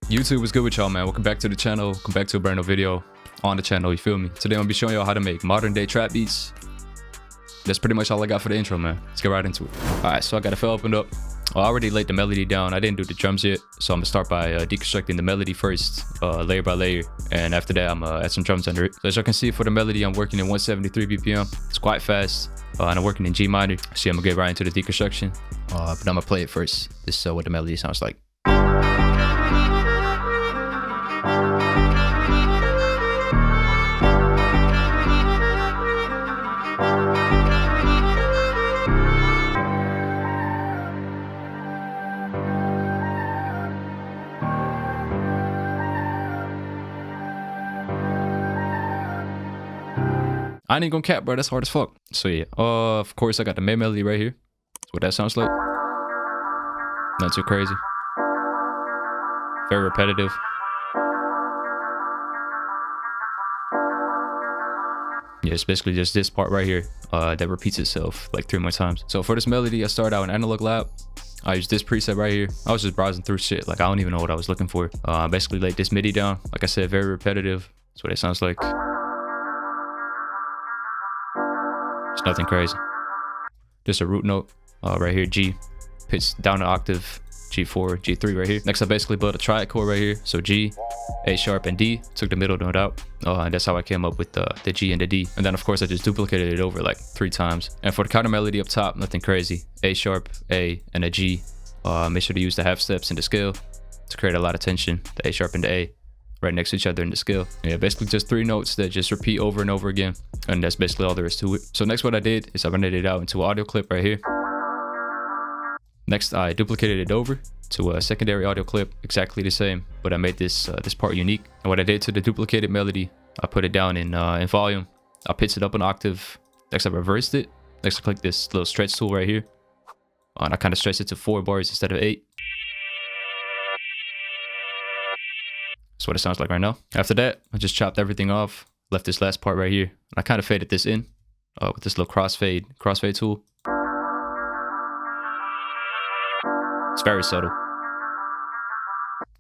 YouTube is good with y'all, man. Welcome back to the channel. Welcome back to a brand new video on the channel, you feel me? Today I'm gonna be showing y'all how to make modern day trap beats. That's pretty much all I got for the intro, man. Let's get right into it. Alright, so I got a file opened up. I already laid the melody down. I didn't do the drums yet, so I'm gonna start by deconstructing the melody first, layer by layer, and after that I'm gonna add some drums under it. So as y'all can see, for the melody I'm working in 173 BPM. It's quite fast, and I'm working in G minor. So I'm gonna get right into the deconstruction, but I'm gonna play it first. This is what the melody sounds like. I ain't gonna cap, bro. That's hard as fuck. So yeah, of course I got the main melody right here. That's what that sounds like. Not too crazy. Very repetitive. Yeah, it's basically just this part right here that repeats itself like 3 more times. So for this melody, I started out in Analog Lab. I used this preset right here. I was just browsing through shit. Like, I don't even know what I was looking for. Basically laid this MIDI down. Like I said, very repetitive. That's what it sounds like. It's nothing crazy. Just a root note right here, G. Pitch down an octave, G4, G3 right here. Next I basically built a triad chord right here. So G, A sharp, and D. Took the middle note out. And that's how I came up with the G and the D. And then of course I just duplicated it over like 3 times. And for the counter melody up top, nothing crazy. A sharp, A, and a G. Make sure to use the half steps in the scale to create a lot of tension. The A sharp and the A right next to each other in the scale. Yeah, basically just 3 notes that just repeat over and over again. And that's basically all there is to it. So next what I did is I rendered it out into an audio clip right here. Next I duplicated it over to a secondary audio clip, exactly the same, but I made this this part unique. And what I did to the duplicated melody, I put it down in volume. I pitched it up an octave. Next I reversed it. Next I clicked this little stretch tool right here. And I kind of stretched it to 4 bars instead of 8. That's what it sounds like right now. After that, I just chopped everything off, left this last part right here, and I kind of faded this in with this little crossfade tool. It's very subtle,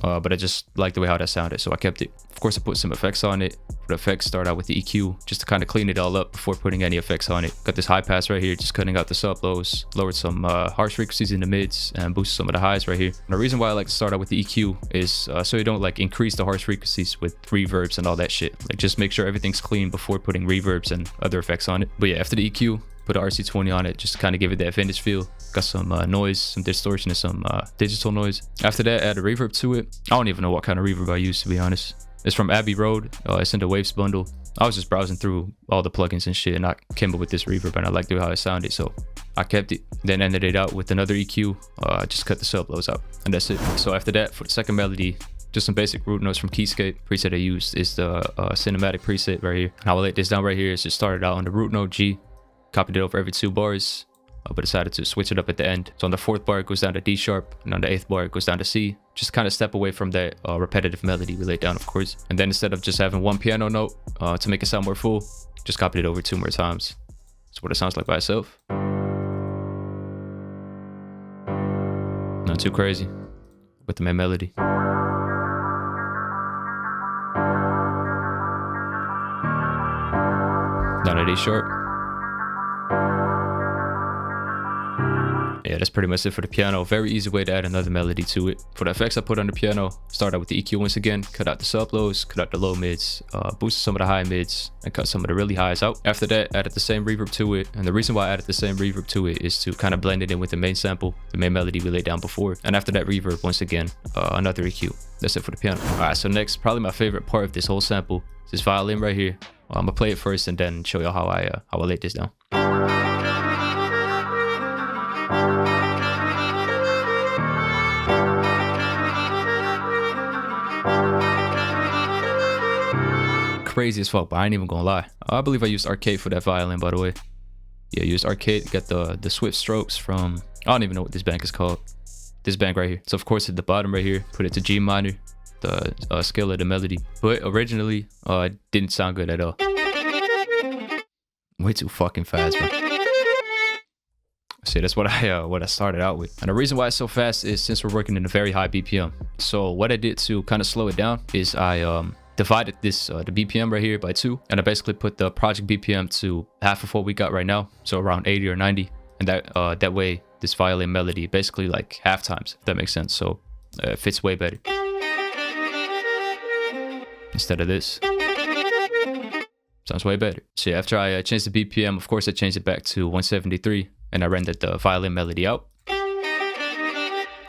but I just like the way how that sounded, so I kept it. Of course, I put some effects on it. For the effects, start out with the EQ, just to kind of clean it all up before putting any effects on it. Got this high pass right here, just cutting out the sub lows, lowered some harsh frequencies in the mids, and boosted some of the highs right here. And the reason why I like to start out with the EQ is so you don't like increase the harsh frequencies with reverbs and all that shit. Like, just make sure everything's clean before putting reverbs and other effects on it. But yeah, after the EQ, put a RC20 on it just to kind of give it that vintage feel. Got some noise, some distortion, and some digital noise. After that, add a reverb to it. I don't even know what kind of reverb I use, to be honest. It's from Abbey Road. It's in the Waves bundle. I was just browsing through all the plugins and shit, and I came up with this reverb, and I liked how it sounded, so I kept it. Then ended it out with another EQ. Just cut the sub lows out, and that's it. So after that, for the second melody, just some basic root notes from Keyscape. Preset I used is the cinematic preset right here. How I laid this down right here is just started out on the root note G, copied it over every 2 bars, but decided to switch it up at the end. So on the 4th bar it goes down to D sharp, and on the 8th bar it goes down to C. Just kind of step away from that repetitive melody we laid down, of course. And then instead of just having 1 piano note to make it sound more full, just copied it over 2 more times. That's what it sounds like by itself. Not too crazy with the main melody. Down at D sharp. Yeah, that's pretty much it for the piano. Very easy way to add another melody to it. For the effects I put on the piano, start out with the EQ once again, cut out the sub lows, cut out the low mids, boosted some of the high mids, and cut some of the really highs out. After that, added the same reverb to it. And the reason why I added the same reverb to it is to kind of blend it in with the main sample, the main melody we laid down before. And after that reverb, once again, another EQ. That's it for the piano. All right, so next, probably my favorite part of this whole sample, is this violin right here. I'm gonna play it first and then show you how I laid this down. Crazy as fuck, but I ain't even gonna lie. I believe I used Arcade for that violin, by the way. Yeah, I used Arcade. Got the Swift Strokes from, I don't even know what this bank is called. This bank right here. So of course at the bottom right here, put it to G minor, the scale of the melody. But originally, it didn't sound good at all. Way too fucking fast, man. See, that's what I started out with. And the reason why it's so fast is since we're working in a very high BPM. So what I did to kind of slow it down is I divided this the BPM right here by 2, and I basically put the project BPM to half of what we got right now, so around 80 or 90, and that way this violin melody basically like half times, if that makes sense. So it fits way better instead of this. Sounds way better. So yeah, after I changed the BPM, of course I changed it back to 173, and I rendered the violin melody out.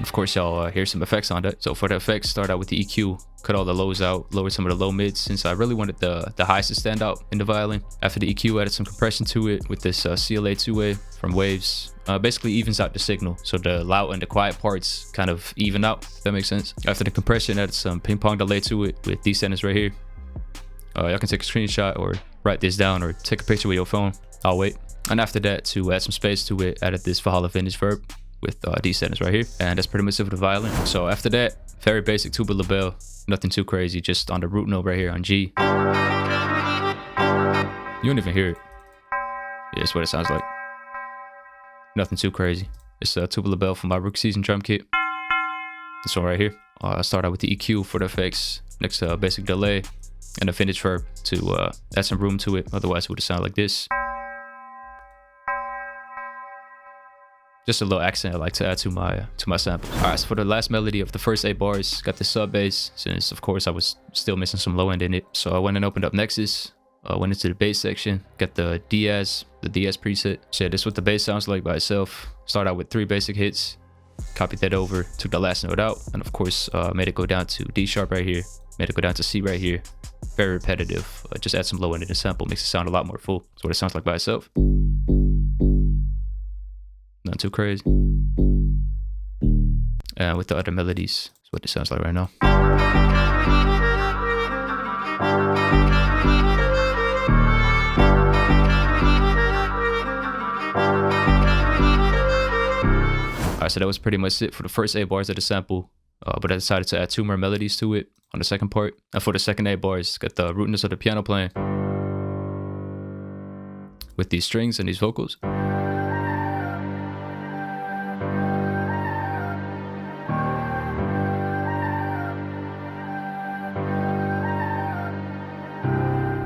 Of course, y'all hear some effects on that. So for the effects, start out with the EQ, cut all the lows out, lower some of the low mids, since I really wanted the highs to stand out in the violin. After the EQ, added some compression to it with this CLA 2-way from Waves. Basically evens out the signal, so the loud and the quiet parts kind of even out, if that makes sense. After the compression, added some ping pong delay to it with these settings right here. Y'all can take a screenshot or write this down or take a picture with your phone. I'll wait. And after that, to add some space to it, added this Valhalla vintage verb with these settings right here, and that's pretty much it for the violin. So after that, very basic tubular bell, nothing too crazy, just on the root note right here on G. You don't even hear it. Yeah, that's what it sounds like. Nothing too crazy. It's a tubular bell from my rookie season drum kit. This one right here. I start out with the EQ for the effects, next basic delay, and a vintage verb to add some room to it, otherwise it would sound like this. Just a little accent I like to add to my sample. Alright, so for the last melody of the first 8 bars, got the sub bass, since of course I was still missing some low end in it. So I went and opened up Nexus, went into the bass section, got the Diaz preset. So yeah, this is what the bass sounds like by itself. Start out with 3 basic hits, copied that over, took the last note out, and of course made it go down to D sharp right here, made it go down to C right here. Very repetitive. Just add some low end in the sample, makes it sound a lot more full. That's what it sounds like by itself. Not too crazy. And with the other melodies, that's what it sounds like right now. Alright, so that was pretty much it for the first 8 bars of the sample. But I decided to add 2 more melodies to it on the second part. And for the second 8 bars, got the rootness of the piano playing with these strings and these vocals.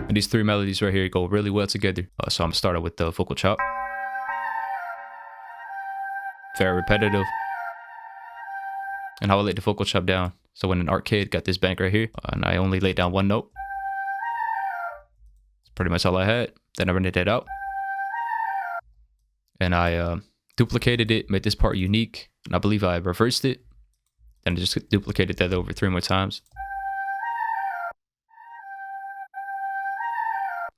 And these 3 melodies right here go really well together. So I'm gonna start out with the vocal chop. Very repetitive. And how I laid the vocal chop down. So when an arcade got this bank right here, and I only laid down 1 note. That's pretty much all I had. Then I rendered that out. And I duplicated it, made this part unique. And I believe I reversed it. Then I just duplicated that over 3 more times.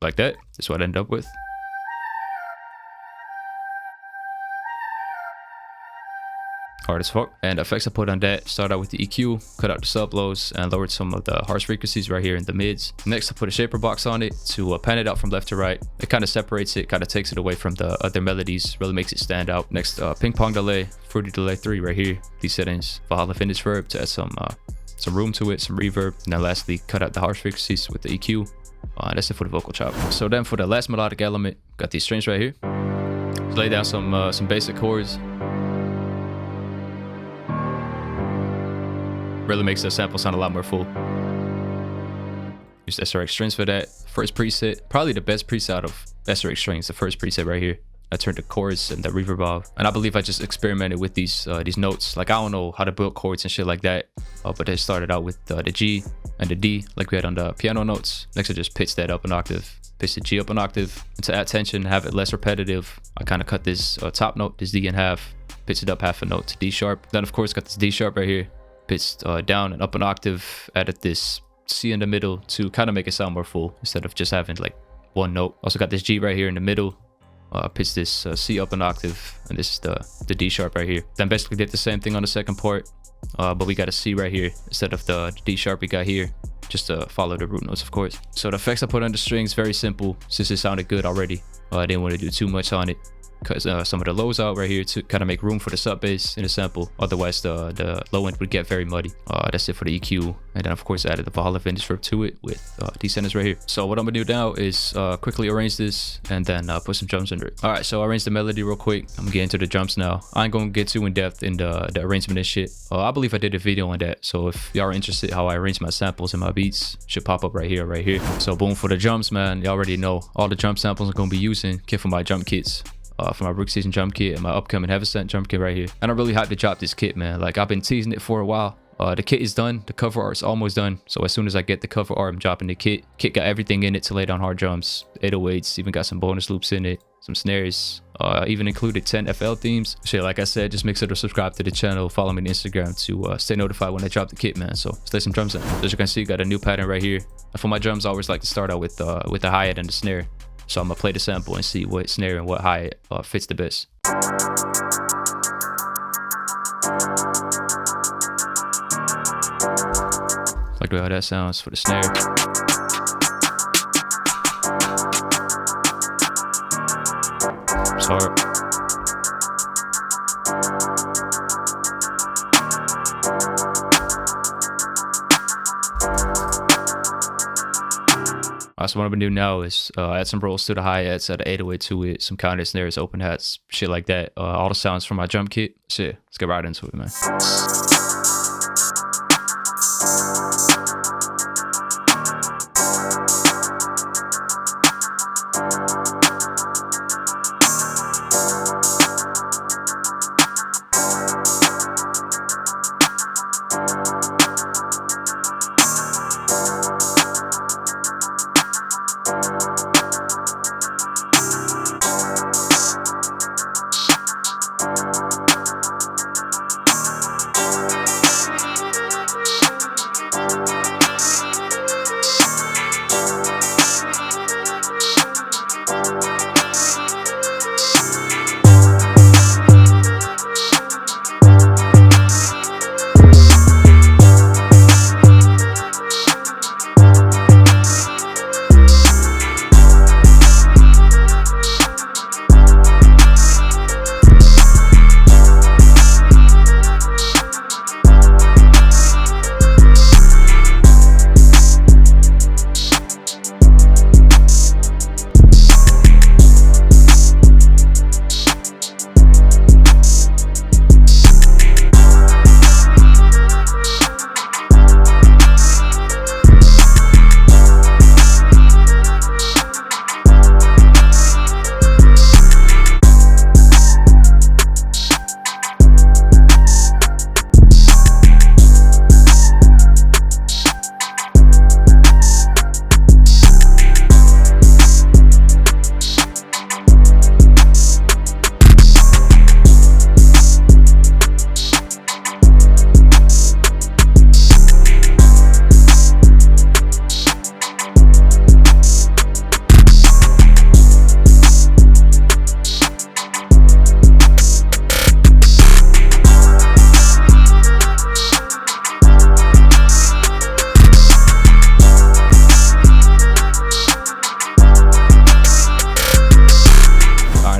Like that. That's what I ended up with. Hard as fuck. And the effects I put on that, start out with the EQ, cut out the sub lows, and lowered some of the harsh frequencies right here in the mids. Next, I put a shaper box on it to pan it out from left to right. It kind of separates it, kind of takes it away from the other melodies, really makes it stand out. Next, ping pong delay, fruity delay 3 right here. These settings, Valhalla vintage verb to add some room to it, some reverb. And then lastly, cut out the harsh frequencies with the EQ. That's it for the vocal chop. So then for the last melodic element, got these strings right here. Lay down some basic chords. Really makes the sample sound a lot more full. Use SRX strings for that. First preset, probably the best preset out of SRX strings, the first preset right here. I turned the chords and the reverb off. And I believe I just experimented with these notes. Like I don't know how to build chords and shit like that. But I started out with the G and the D like we had on the piano notes. Next I just pitched that up an octave. Pitch the G up an octave. And to add tension, have it less repetitive, I kind of cut this top note, this D in half. Pitch it up half a note to D sharp. Then of course got this D sharp right here. Pitched down and up an octave, added this C in the middle to kind of make it sound more full instead of just having like 1 note. Also got this G right here in the middle, pitched this C up an octave, and this is the D sharp right here. Then basically did the same thing on the second part, but we got a C right here instead of the D sharp we got here, just to follow the root notes of course. So the effects I put on the strings, very simple since it sounded good already. I didn't want to do too much on it. cut some of the lows out right here to kind of make room for the sub bass in the sample. Otherwise, the low end would get very muddy. That's it for the EQ. And then, of course, I added the Valhalla vintage verb to it with descendants right here. So what I'm gonna do now is quickly arrange this and then put some drums under it. All right, so I arranged the melody real quick. I'm gonna get into the drums now. I ain't gonna get too in depth in the arrangement and shit. I believe I did a video on that. So if y'all are interested how I arrange my samples and my beats, should pop up right here, right here. So boom, for the drums, man, you already know all the drum samples I'm gonna be using came from my drum kits. For my Rook Season drum kit and my upcoming Heaven Sent drum kit right here. And I'm really hyped to drop this kit, man. Like, I've been teasing it for a while. The kit is done. The cover art is almost done. So as soon as I get the cover art, I'm dropping the kit. Kit got everything in it to lay down hard drums. 808s, even got some bonus loops in it, some snares, even included 10 FL themes. Shit, like I said, just make sure to subscribe to the channel, follow me on Instagram to stay notified when I drop the kit, man. So let's lay some drums in. As you can see, got a new pattern right here. For my drums, I always like to start out with the hi-hat and the snare. So I'm gonna play the sample and see what snare and what hi-hat fits the best. Like the way how that sounds for the snare. It's hard. So what I'm gonna do now is add some rolls to the hi-hats, add an 808 to it, some counter snares, open hats, shit like that. All the sounds from my drum kit. Shit, let's get right into it, man.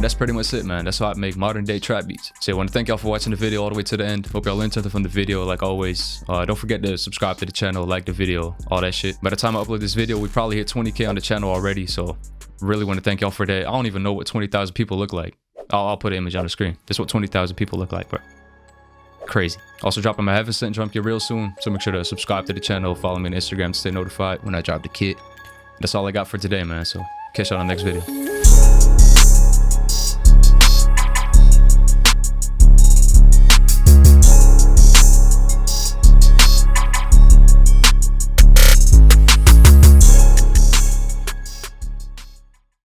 That's pretty much it, man. That's how I make modern day trap beats. So I want to thank y'all for watching the video all the way to the end. Hope y'all learned something from the video like always. Don't forget to subscribe to the channel, like the video, all that shit. By the time I upload this video, we probably hit 20K on the channel already. So really want to thank y'all for that. I don't even know what 20,000 people look like. I'll put an image on the screen. That's what 20,000 people look like, bro. Crazy. Also dropping my Heaven Sent drum kit real soon. So make sure to subscribe to the channel, follow me on Instagram to stay notified when I drop the kit. That's all I got for today, man. So catch y'all on the next video.